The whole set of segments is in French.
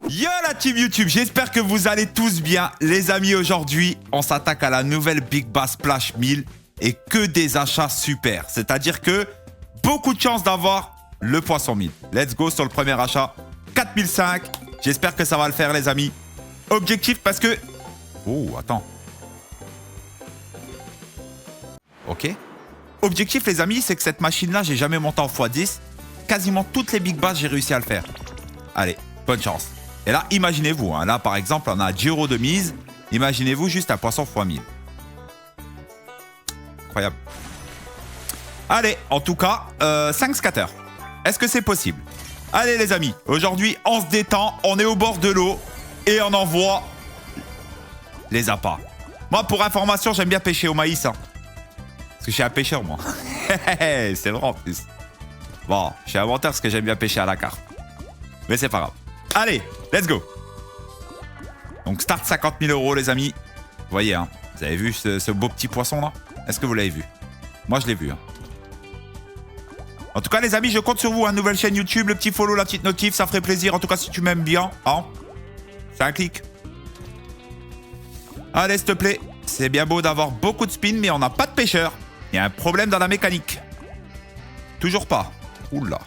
Yo la team YouTube, j'espère que vous allez tous bien. Les amis, aujourd'hui, on s'attaque à la nouvelle Big Bass Splash 1000 et que des achats super. C'est-à-dire que beaucoup de chance d'avoir le poisson 1000. Let's go sur le premier achat. 4005. J'espère que ça va le faire les amis. Objectif parce que... Oh, attends. Ok. Objectif les amis, c'est que cette machine-là, j'ai jamais monté en x10. Quasiment toutes les Big Bass, j'ai réussi à le faire. Allez, bonne chance. Et là, imaginez-vous, hein, là par exemple, on a 10 € de mise. Imaginez-vous juste un poisson x 1000. Incroyable. Allez, en tout cas, 5 scatters. Est-ce que c'est possible? Allez les amis, aujourd'hui, on se détend, on est au bord de l'eau et on envoie les appâts. Moi, pour information, j'aime bien pêcher au maïs. Hein, parce que je suis un pêcheur, moi. C'est vrai en plus. Bon, je suis inventeur parce que j'aime bien pêcher à la carte. Mais c'est pas grave. Allez, let's go. Donc, start 50 000 € les amis. Vous voyez, hein, vous avez vu ce beau petit poisson là? Est-ce que vous l'avez vu? Moi, je l'ai vu. Hein. En tout cas, les amis, je compte sur vous. Une nouvelle chaîne YouTube, le petit follow, la petite notif, ça ferait plaisir. En tout cas, si tu m'aimes bien, hein, c'est un clic. Allez, s'il te plaît. C'est bien beau d'avoir beaucoup de spin, mais on n'a pas de pêcheur. Il y a un problème dans la mécanique. Toujours pas. Oula.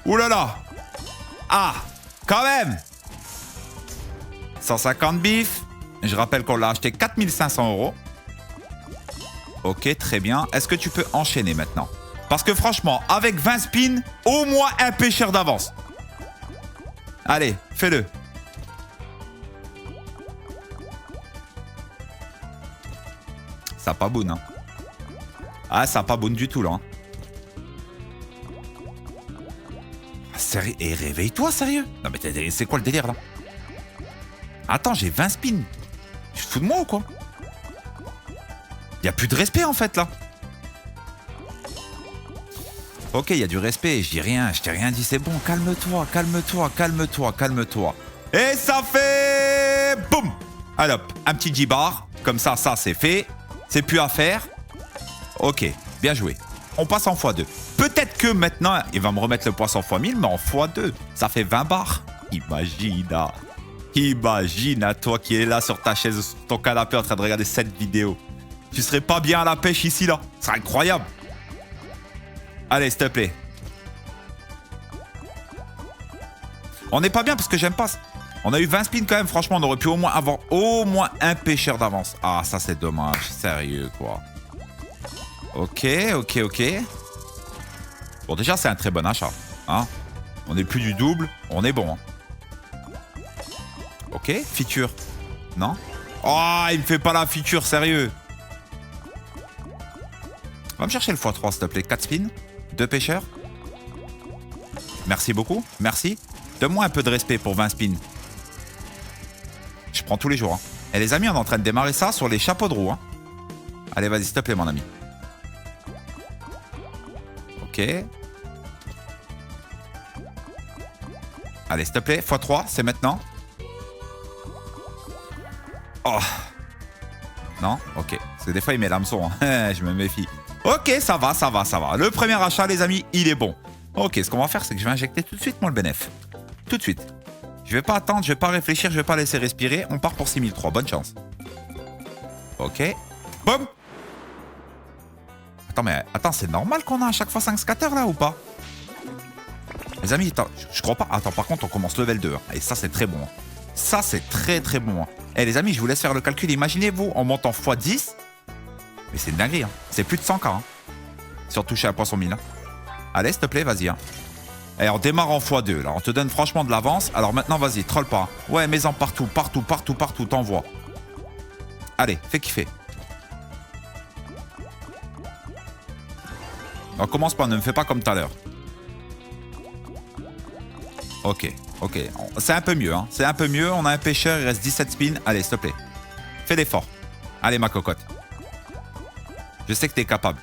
Oulala. Ah, quand même. 150 bif. Je rappelle qu'on l'a acheté 4500 €. Ok, très bien. Est-ce que tu peux enchaîner maintenant? Parce que franchement, avec 20 spins, au moins un pêcheur d'avance. Allez, fais-le. Ça pas boune, hein. Ah, ça pas boune du tout, là. Hein. Sérieux? Et réveille-toi, sérieux? Non, mais c'est quoi le délire, là? Attends, j'ai 20 spins. Tu te fous de moi ou quoi? Il n'y a plus de respect, en fait, là. Ok, il y a du respect. Je dis rien, je t'ai rien dit. C'est bon, calme-toi, calme-toi, calme-toi, calme-toi. Et ça fait... Boum! Allez hop, un petit G-bar. Comme ça, ça, c'est fait. C'est plus à faire. Ok, bien joué. On passe en x2. Peut-être que maintenant, il va me remettre le poisson x 1000, mais en x2, ça fait 20 bars. Imagine, ah. Imagine à toi qui es là sur ta chaise, sur ton canapé en train de regarder cette vidéo. Tu serais pas bien à la pêche ici, là. C'est incroyable. Allez, s'il te plaît. On n'est pas bien parce que j'aime pas. On a eu 20 spins quand même. Franchement, on aurait pu au moins avoir au moins un pêcheur d'avance. Ah, ça, c'est dommage. Sérieux, quoi. Ok, ok, ok. Bon, déjà, c'est un très bon achat. Hein, on n'est plus du double. On est bon. Hein. Ok, feature. Non? Oh, il me fait pas la feature, sérieux. Va me chercher le x3, s'il te plaît. 4 spins. 2 pêcheurs. Merci beaucoup. Merci. Donne-moi un peu de respect pour 20 spins. Je prends tous les jours. Hein. Et les amis, on est en train de démarrer ça sur les chapeaux de roue. Hein. Allez, vas-y, s'il te plaît, mon ami. Ok. Allez, s'il te plaît, x3, c'est maintenant. Oh. Non? Ok. Parce que des fois, il met l'hameçon. Hein. Je me méfie. Ok, ça va, ça va, ça va. Le premier achat, les amis, il est bon. Ok, ce qu'on va faire, c'est que je vais injecter tout de suite, moi, le bénéf. Tout de suite. Je vais pas attendre, je vais pas réfléchir, je vais pas laisser respirer. On part pour 6003. Bonne chance. Ok. Boum. Attends, mais attends, c'est normal qu'on a à chaque fois 5 scatters, là, ou pas? Les amis, attends, je crois pas. Attends, par contre, on commence level 2. Hein. Et ça, c'est très bon. Hein. Ça, c'est très, très bon. Hein. Et les amis, je vous laisse faire le calcul. Imaginez-vous, on monte en x10. Mais c'est une dinguerie, hein. C'est plus de 100K. Hein. Si on touche à un poisson 1000. Hein. Allez, s'il te plaît, vas-y. Hein. Et on démarre en x2. Là, on te donne franchement de l'avance. Alors maintenant, vas-y, troll pas. Hein. Ouais, mets-en partout, partout, partout, partout. T'envoies. Allez, fais kiffer. On commence pas, ne me fais pas comme tout à l'heure. Ok, ok. C'est un peu mieux. Hein. C'est un peu mieux. On a un pêcheur, il reste 17 spins. Allez, s'il te plaît. Fais l'effort. Allez, ma cocotte. Je sais que t'es capable.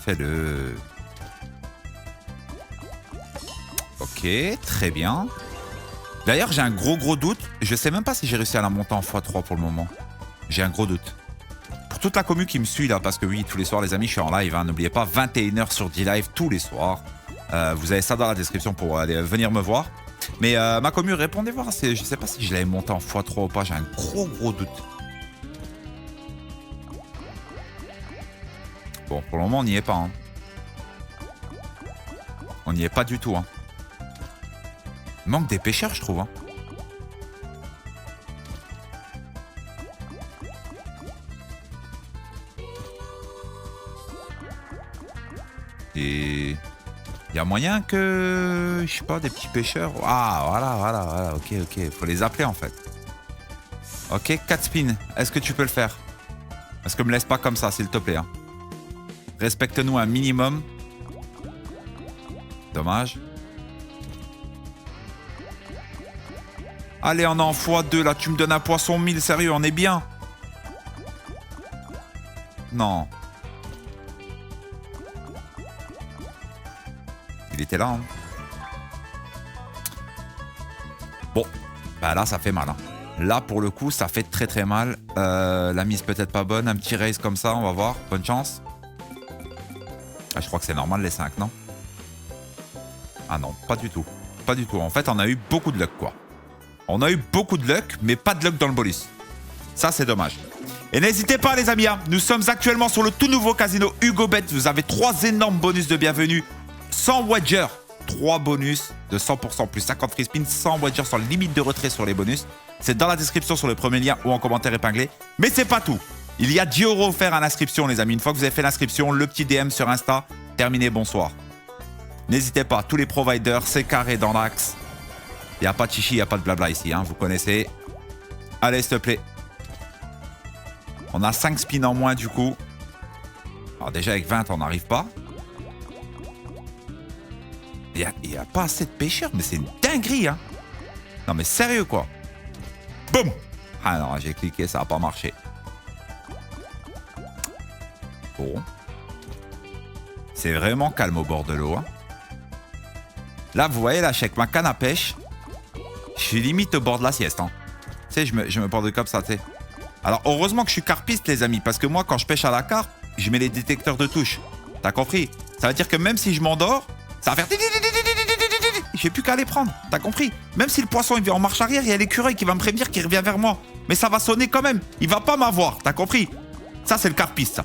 Fais-le. Ok, très bien. D'ailleurs, j'ai un gros doute. Je sais même pas si j'ai réussi à la monter en x3 pour le moment. J'ai un gros doute. Pour toute la commu qui me suit là, parce que oui, tous les soirs, les amis, je suis en live. Hein, n'oubliez pas, 21h sur D-Live tous les soirs. Vous avez ça dans la description pour aller venir me voir. Mais ma commu, répondez voir. Je sais pas si je l'avais monté en x3 ou pas. J'ai un gros doute. Bon, pour le moment, on n'y est pas. Hein. On n'y est pas du tout. Hein. Il manque des pêcheurs, je trouve. Hein. Et il y a moyen que, je sais pas, des petits pêcheurs. Ah, voilà. Ok. Faut les appeler en fait. Ok, 4 spins. Est-ce que tu peux le faire? Parce que me laisse pas comme ça, s'il te plaît. Hein. Respecte-nous un minimum. Dommage. Allez, on est en x2 là. Tu me donnes un poisson 1000, sérieux, on est bien. Non. Il était là. Hein. Bon. Bah là, ça fait mal. Hein. Là, pour le coup, ça fait très mal. La mise peut-être pas bonne. Un petit race comme ça, on va voir. Bonne chance. Ah, je crois que c'est normal les 5, non? Ah non, pas du tout. Pas du tout. En fait, on a eu beaucoup de luck, quoi. On a eu beaucoup de luck, mais pas de luck dans le bonus. Ça, c'est dommage. Et n'hésitez pas, les amis. Hein, nous sommes actuellement sur le tout nouveau casino HugoBet. Vous avez 3 énormes bonus de bienvenue. 100 wagers. 3 bonus de 100% plus 50 free spins. 100 wagers sans limite de retrait sur les bonus. C'est dans la description sur le premier lien ou en commentaire épinglé. Mais c'est pas tout. Il y a 10 € offerts à l'inscription, les amis. Une fois que vous avez fait l'inscription, le petit DM sur Insta. Terminé, bonsoir. N'hésitez pas, tous les providers, c'est carré dans l'axe. Il n'y a pas de chichi, il n'y a pas de blabla ici, hein, vous connaissez. Allez, s'il te plaît. On a 5 spins en moins, du coup. Alors déjà, avec 20, on n'arrive pas. Il n'y a pas assez de pêcheurs, mais c'est une dinguerie, hein. Non, mais sérieux, quoi. Boum. Ah non, j'ai cliqué, ça n'a pas marché. Bon. C'est vraiment calme au bord de l'eau. Hein. Là, vous voyez, là, avec ma canne à pêche, je suis limite au bord de la sieste. Hein. Tu sais, je me porte comme ça, tu sais. Alors, heureusement que je suis carpiste, les amis, parce que moi, quand je pêche à la carpe, je mets les détecteurs de touche. T'as compris? Ça veut dire que même si je m'endors, ça va faire... J'ai plus qu'à les prendre. T'as compris? Même si le poisson il vient en marche arrière, il y a l'écureuil qui va me prévenir qu'il revient vers moi. Mais ça va sonner quand même. Il va pas m'avoir. T'as compris? Ça, c'est le carpiste, ça.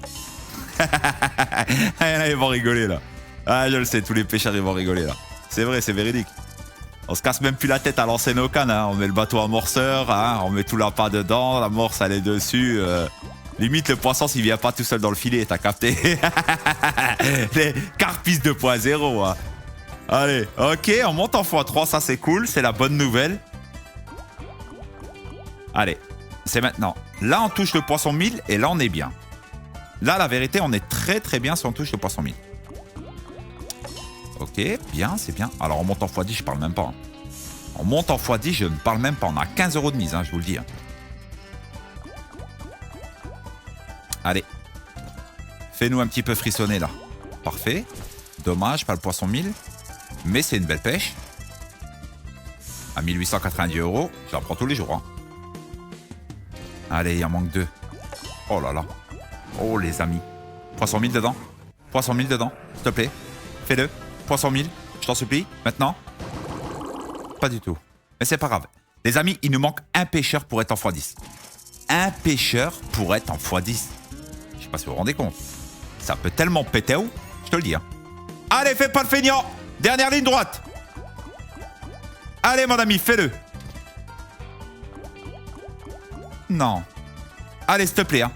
Ils vont rigoler, là. Ah, je le sais, tous les pêcheurs, ils vont rigoler, là. C'est vrai, c'est véridique. On se casse même plus la tête à lancer nos cannes. Hein. On met le bateau amorceur, hein. On met tout l'appât dedans, la morse, elle est dessus. Limite, le poisson, s'il vient pas tout seul dans le filet, t'as capté? Les carpistes 2.0, hein. Allez, ok, on monte en x3, ça c'est cool, c'est la bonne nouvelle. Allez, c'est maintenant. Là, on touche le poisson 1000 et là, on est bien. Là, la vérité, on est très bien si on touche le poisson 1000. Ok, bien, c'est bien. Alors, on monte en x10, je parle même pas. Hein. On monte en x10, je ne parle même pas. On a 15 € de mise, hein, je vous le dis. Hein. Allez. Fais-nous un petit peu frissonner, là. Parfait. Dommage, pas le poisson 1000. Mais c'est une belle pêche. À 1890 €. Je la prends tous les jours. Hein. Allez, il en manque 2. Oh là là. Oh, les amis. Poisson 1000 dedans. Poisson 1000 dedans. S'il te plaît. Fais-le. Poisson 1000. Je t'en supplie. Maintenant. Pas du tout. Mais c'est pas grave. Les amis, il nous manque un pêcheur pour être en x10. Un pêcheur pour être en x10. Je sais pas si vous vous rendez compte. Ça peut tellement péter où. Je te le dis. Hein. Allez, fais pas le feignant. Dernière ligne droite. Allez, mon ami, fais-le. Non. Allez, s'il te plaît. Hein.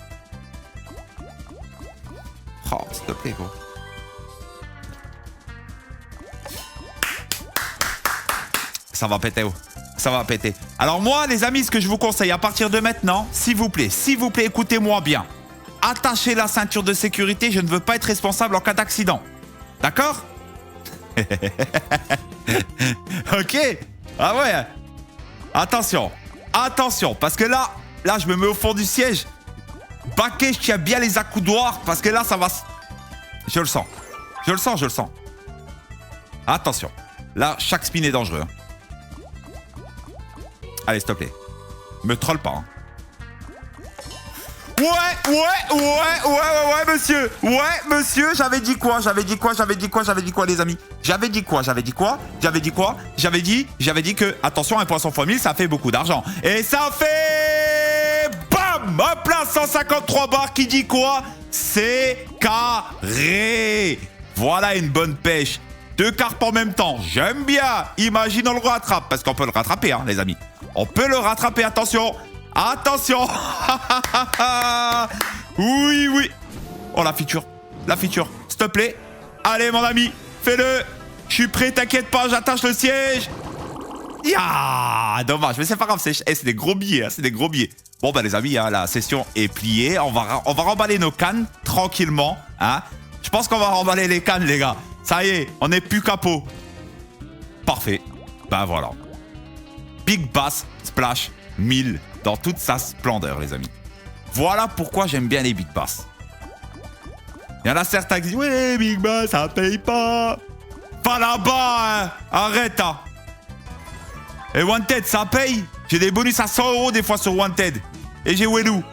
Oh, s'il te plaît, gros. Ça va péter, oh. Ça va péter. Alors moi, les amis, ce que je vous conseille à partir de maintenant, s'il vous plaît, écoutez-moi bien. Attachez la ceinture de sécurité, je ne veux pas être responsable en cas d'accident. D'accord? Ok. Ah ouais. Attention. Attention, parce que là, je me mets au fond du siège. Baquet, je tiens bien les accoudoirs, parce que là, ça va... Je le sens. Je le sens. Attention. Là, chaque spin est dangereux. Hein. Allez, s'il te plaît. Me troll pas. Hein. Ouais, monsieur. Ouais, monsieur, j'avais dit quoi, les amis? J'avais dit que, attention, un poisson fois 1000, ça fait beaucoup d'argent. Et ça fait... Bam! Hop là, 153 barres qui dit quoi? C'est carré. Voilà une bonne pêche. 2 carpes en même temps, j'aime bien. Imagine, on le rattrape, parce qu'on peut le rattraper, hein, les amis. On peut le rattraper, attention. Attention. Oui. Oh, la feature, s'il te plaît. Allez, mon ami, fais-le. Je suis prêt, t'inquiète pas, j'attache le siège. Ya, dommage, mais c'est pas grave, c'est des gros billets, hein, c'est des gros billets. Bon, bah, les amis, hein, la session est pliée. On va remballer nos cannes, tranquillement, hein. Je pense qu'on va remballer les cannes, les gars. Ça y est, on n'est plus capot. Parfait. Ben voilà. Big Bass Splash 1000 dans toute sa splendeur, les amis. Voilà pourquoi j'aime bien les Big Bass. Il y en a certains qui disent « Ouais, Big Bass, ça paye pas. » Pas là-bas, hein. Arrête, hein. Et Wanted, ça paye. J'ai des bonus à 100 € des fois sur Wanted. Et j'ai Wellou.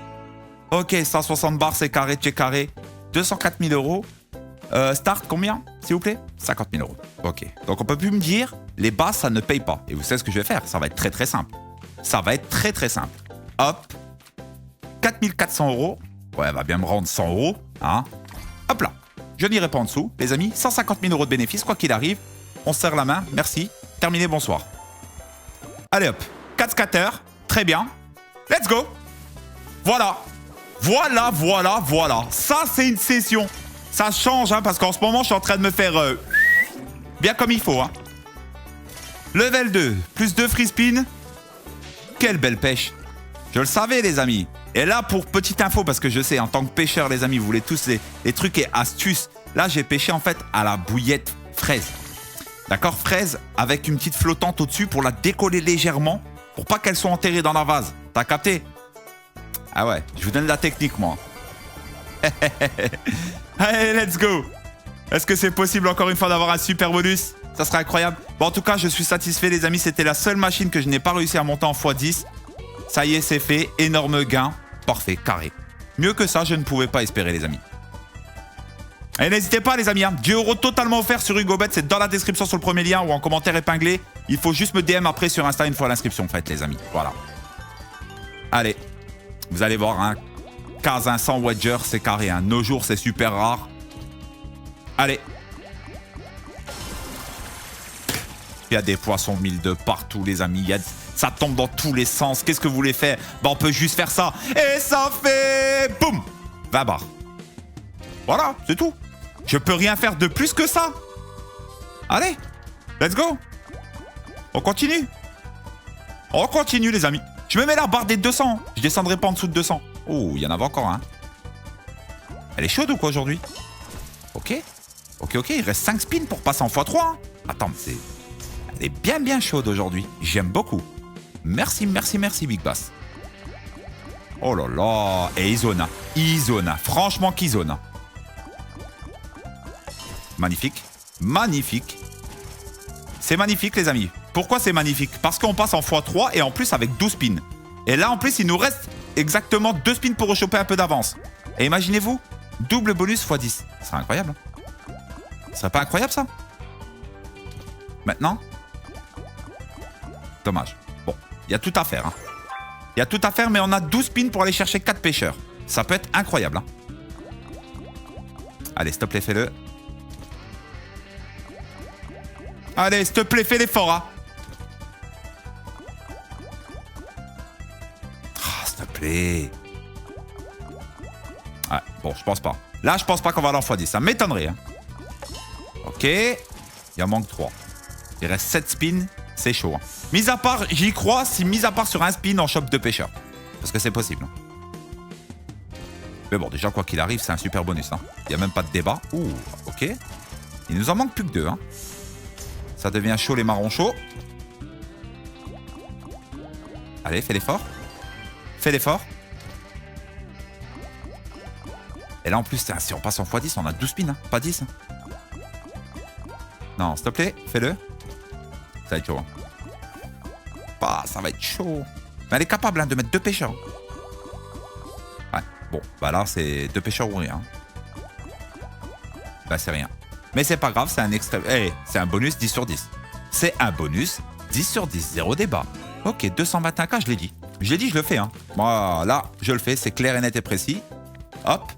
Ok, 160 bars, c'est carré, check carré. 204 000 €. Start, combien, s'il vous plaît? 50 000 €. Ok. Donc, on peut plus me dire, les bas, ça ne paye pas. Et vous savez ce que je vais faire? Ça va être très, très simple. Hop. 4 400 €. Ouais, elle va bien me rendre 100 €. Hein. Hop là. Je n'irai pas en dessous, les amis. 150 000 € de bénéfices, quoi qu'il arrive. On se serre la main. Merci. Terminé, bonsoir. Allez, hop. 4 scatters. Très bien. Let's go. Voilà. Ça, c'est une session. Ça change, hein, parce qu'en ce moment, je suis en train de me faire bien comme il faut. Hein. Level 2, plus 2 free spin. Quelle belle pêche. Je le savais, les amis. Et là, pour petite info, parce que je sais, en tant que pêcheur, les amis, vous voulez tous les trucs et astuces. Là, j'ai pêché, en fait, à la bouillette fraise. D'accord? Fraise avec une petite flottante au-dessus pour la décoller légèrement, pour pas qu'elle soit enterrée dans la vase. T'as capté? Ah ouais, je vous donne la technique, moi. Allez, let's go. Est-ce que c'est possible encore une fois d'avoir un super bonus? Ça serait incroyable. Bon, en tout cas, je suis satisfait, les amis. C'était la seule machine que je n'ai pas réussi à monter en x10. Ça y est, c'est fait. Énorme gain. Parfait, carré. Mieux que ça, je ne pouvais pas espérer, les amis. Et n'hésitez pas, les amis. Hein. 10 € totalement offert sur HugoBet. C'est dans la description sur le premier lien ou en commentaire épinglé. Il faut juste me DM après sur Insta une fois l'inscription faite, les amis. Voilà. Allez. Vous allez voir, hein. 1500 Wedger, c'est carré. Hein. Nos jours, c'est super rare. Allez. Il y a des poissons 1000 de partout, les amis. Ça tombe dans tous les sens. Qu'est-ce que vous voulez faire? Ben, on peut juste faire ça. Et ça fait... Boum! 20 barres. Voilà, c'est tout. Je peux rien faire de plus que ça. Allez. Let's go. On continue. On continue, les amis. Je me mets la barre des 200. Je descendrai pas en dessous de 200. Oh, il y en avait encore un. Elle est chaude ou quoi aujourd'hui? Ok. Ok. Il reste 5 spins pour passer en x3. Hein. Attends, mais elle est bien chaude aujourd'hui. J'aime beaucoup. Merci, Big Bass. Oh là là. Et Izona. Franchement, qu'Izona. Magnifique. C'est magnifique, les amis. Pourquoi c'est magnifique? Parce qu'on passe en x3 et en plus avec 12 spins. Et là, en plus, il nous reste exactement 2 spins pour rechoper un peu d'avance. Et imaginez-vous, double bonus x10. Ce serait incroyable. Ce serait pas incroyable, ça? Maintenant? Dommage. Bon, il y a tout à faire. Hein. Il y a tout à faire, mais on a 12 spins pour aller chercher 4 pêcheurs. Ça peut être incroyable. Hein. Allez, s'il te plaît, fais-le. Allez, s'il te plaît, fais l'effort. Hein. Oh, s'il te plaît. Ouais, bon, je pense pas. Là, je pense pas qu'on va aller en x10. Ça m'étonnerait. Hein. Ok. Il en manque 3. Il reste 7 spins. C'est chaud. Hein. Mis à part, j'y crois, si mis à part sur un spin, on chope 2 pêcheurs. Parce que c'est possible. Hein. Mais bon, déjà, quoi qu'il arrive, c'est un super bonus. Hein. Il n'y a même pas de débat. Ouh, ok. Il nous en manque plus que 2. Hein. Ça devient chaud, les marrons chauds. Allez, fais l'effort. Et là, en plus, si on passe en x10, on a 12 spins. Hein. Pas 10. Hein. Non, s'il te plaît, fais-le. Ça va être chaud. Hein. Bah, ça va être chaud. Mais elle est capable hein, de mettre 2 pêcheurs. Ouais. Bon, bah là, c'est 2 pêcheurs ou rien. Bah, c'est rien. Mais c'est pas grave, c'est un extrait. Eh, c'est un bonus 10 sur 10. C'est un bonus 10 sur 10, zéro débat. Ok, 221K, je l'ai dit. Je l'ai dit, je le fais. Hein. Moi, là, je le fais, c'est clair et net et précis. Hop.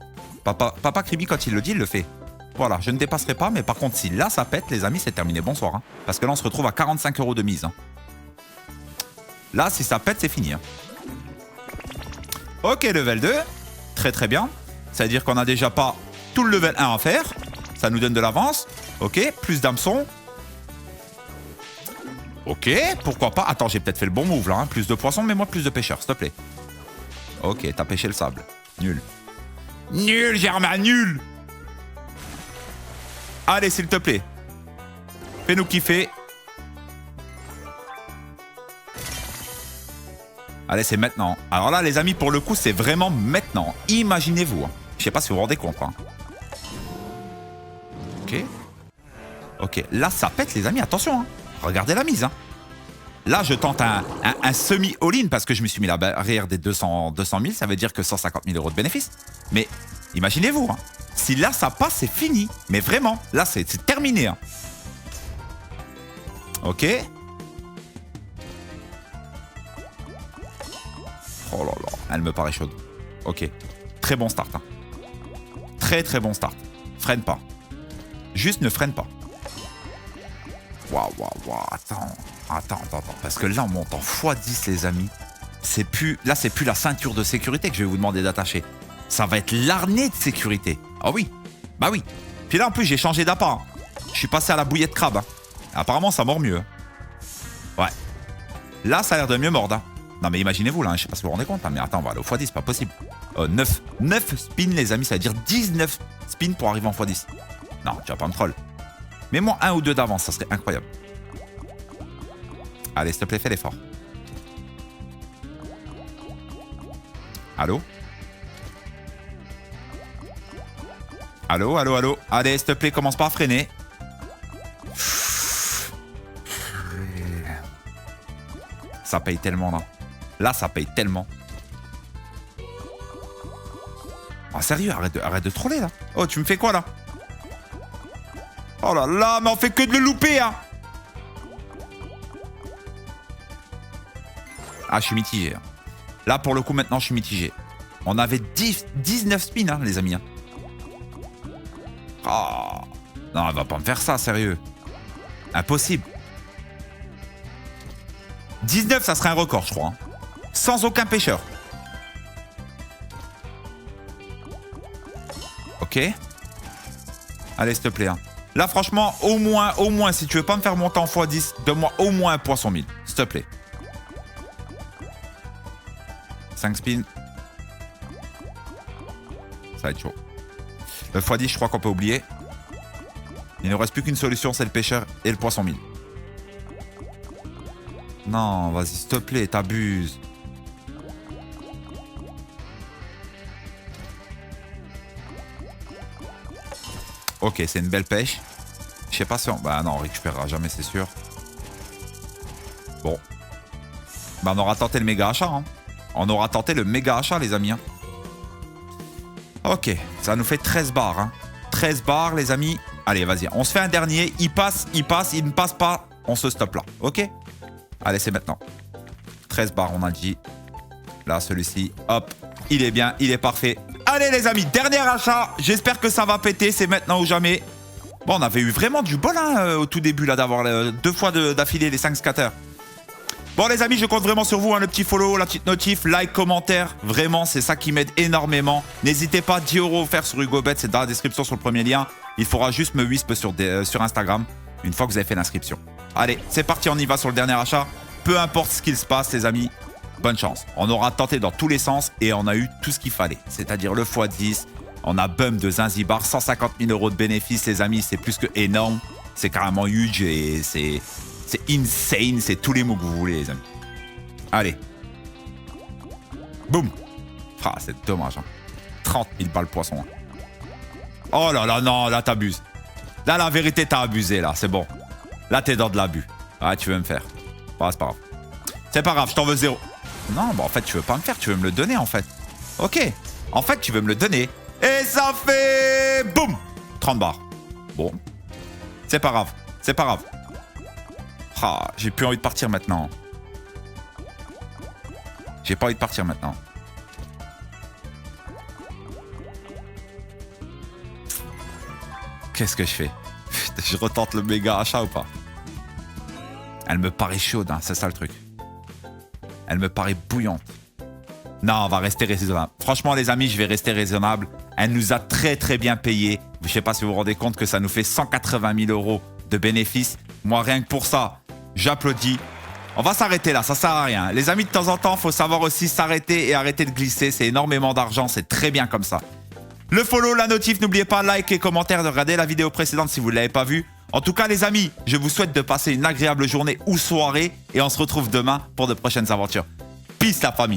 Papa Kribi, quand il le dit, il le fait. Voilà, je ne dépasserai pas, mais par contre, si là, ça pète, les amis, c'est terminé. Bonsoir. Hein. Parce que là, on se retrouve à 45 € de mise. Hein. Là, si ça pète, c'est fini. Hein. Ok, level 2. Très, très bien. Ça veut dire qu'on n'a déjà pas tout le level 1 à faire. Ça nous donne de l'avance. Ok, plus d'hameçons. Ok, pourquoi pas. Attends, j'ai peut-être fait le bon move, là. Hein. Plus de poissons, mais moi, plus de pêcheurs, s'il te plaît. Ok, t'as pêché le sable. Nul. Nul, Germain, nul. Allez, s'il te plaît. Fais-nous kiffer. Allez, c'est maintenant. Alors là, les amis, pour le coup, c'est vraiment maintenant. Imaginez-vous. Hein. Je sais pas si vous vous rendez compte. Hein. Ok. Ok, là, ça pète, les amis. Attention. Hein. Regardez la mise. Hein. Là, je tente un semi-all-in parce que je me suis mis la barrière des 200 000. Ça veut dire que 150 000 € de bénéfice. Mais imaginez-vous. Hein. Si là, ça passe, c'est fini. Mais vraiment, là, c'est terminé. Hein. Ok. Oh là là, elle me paraît chaude. Ok. Très bon start. Hein. Très, très bon start. Freine pas. Juste ne freine pas. Waouh, waouh, waouh. Attends. Parce que là, on monte en x10, les amis. C'est plus... Là, c'est plus la ceinture de sécurité que je vais vous demander d'attacher. Ça va être l'arnais de sécurité. Ah oui. Bah oui. Puis là, en plus, j'ai changé d'appât. Hein. Je suis passé à la bouillette crabe. Hein. Apparemment, ça mord mieux. Ouais. Là, ça a l'air de mieux mordre. Hein. Non, mais imaginez-vous, là. Hein, je sais pas si vous vous rendez compte. Hein, mais attends, on va aller au x10, c'est pas possible. 9 spins, les amis. Ça veut dire 19 spins pour arriver en x10. Non, tu vas pas me troll. Mets-moi 1 ou 2 d'avance, ça serait incroyable. Allez, s'il te plaît, fais l'effort. Allô? Allô? Allez, s'il te plaît, commence pas à freiner. Ça paye tellement, là. Là, ça paye tellement. Oh, sérieux, arrête de troller, là. Oh, tu me fais quoi, là? Oh là là, mais on fait que de le louper, hein. Ah, je suis mitigé. Hein. Là, pour le coup, maintenant, je suis mitigé. On avait 19 spins, hein, les amis. Hein. Oh. Non, elle va pas me faire ça, sérieux. Impossible. 19, ça serait un record, je crois. Hein. Sans aucun pêcheur. Ok. Allez, s'il te plaît. Hein. Là, franchement, au moins, si tu veux pas me faire monter en x10, donne-moi au moins un poisson 1000. S'il te plaît. 5 spins. Ça va être chaud. Le x10, je crois qu'on peut oublier. Il ne reste plus qu'une solution, c'est le pêcheur et le poisson 1000. Non, vas-y, s'il te plaît, t'abuses. Ok, c'est une belle pêche. Je sais pas si on... Bah non, on récupérera jamais, c'est sûr. Bon. Bah on aura tenté le méga achat. Hein. On aura tenté le méga achat, les amis. Hein. Ok, ça nous fait 13 bars. Hein. 13 bars, les amis. Allez, vas-y, on se fait un dernier. Il passe, il ne passe pas. On se stoppe là, ok? Allez, c'est maintenant. 13 bars, on a dit. Là, celui-ci, hop. Il est bien, il est parfait. Allez, les amis, dernier achat. J'espère que ça va péter, c'est maintenant ou jamais. Bon, on avait eu vraiment du bol hein, au tout début, là, d'avoir 2 fois d'affilée les 5 scatters. Bon, les amis, je compte vraiment sur vous, hein, le petit follow, la petite notif, like, commentaire. Vraiment, c'est ça qui m'aide énormément. N'hésitez pas, 10 € offerts sur HugoBet, c'est dans la description sur le premier lien. Il faudra juste me wisp sur Instagram une fois que vous avez fait l'inscription. Allez, c'est parti, on y va sur le dernier achat. Peu importe ce qu'il se passe, les amis, bonne chance. On aura tenté dans tous les sens et on a eu tout ce qu'il fallait. C'est-à-dire le x10, on a bump de Zanzibar, 150 000 € de bénéfices, les amis, c'est plus que énorme. C'est carrément huge et c'est insane, c'est tous les mots que vous voulez, les amis. Allez. Boum. Ah, c'est dommage. Hein. 30 000 balles poisson. Hein. Oh là là, non, là, t'abuses. Là, la vérité, t'as abusé, là, c'est bon. Là, t'es dans de l'abus. Ah, tu veux me faire. Bah, c'est pas grave. C'est pas grave, je t'en veux 0. Non, bah, en fait, tu veux pas me faire, tu veux me le donner, en fait. Ok. En fait, tu veux me le donner. Et ça fait... Boum 30 barres. Bon. C'est pas grave. C'est pas grave. Ah, j'ai plus envie de partir maintenant. J'ai pas envie de partir maintenant. Qu'est-ce que je fais? Je retente le méga achat ou pas? Elle me paraît chaude, hein, c'est ça le truc. Elle me paraît bouillante. Non, on va rester raisonnable. Franchement, les amis, je vais rester raisonnable. Elle nous a très très bien payé. Je sais pas si vous vous rendez compte que ça nous fait 180 000 € de bénéfices. Moi, rien que pour ça, j'applaudis. On va s'arrêter là, ça sert à rien. Les amis, de temps en temps, il faut savoir aussi s'arrêter et arrêter de glisser. C'est énormément d'argent, c'est très bien comme ça. Le follow, la notif, n'oubliez pas, like et commentaire, de regarder la vidéo précédente si vous ne l'avez pas vue. En tout cas, les amis, je vous souhaite de passer une agréable journée ou soirée et on se retrouve demain pour de prochaines aventures. Peace la famille.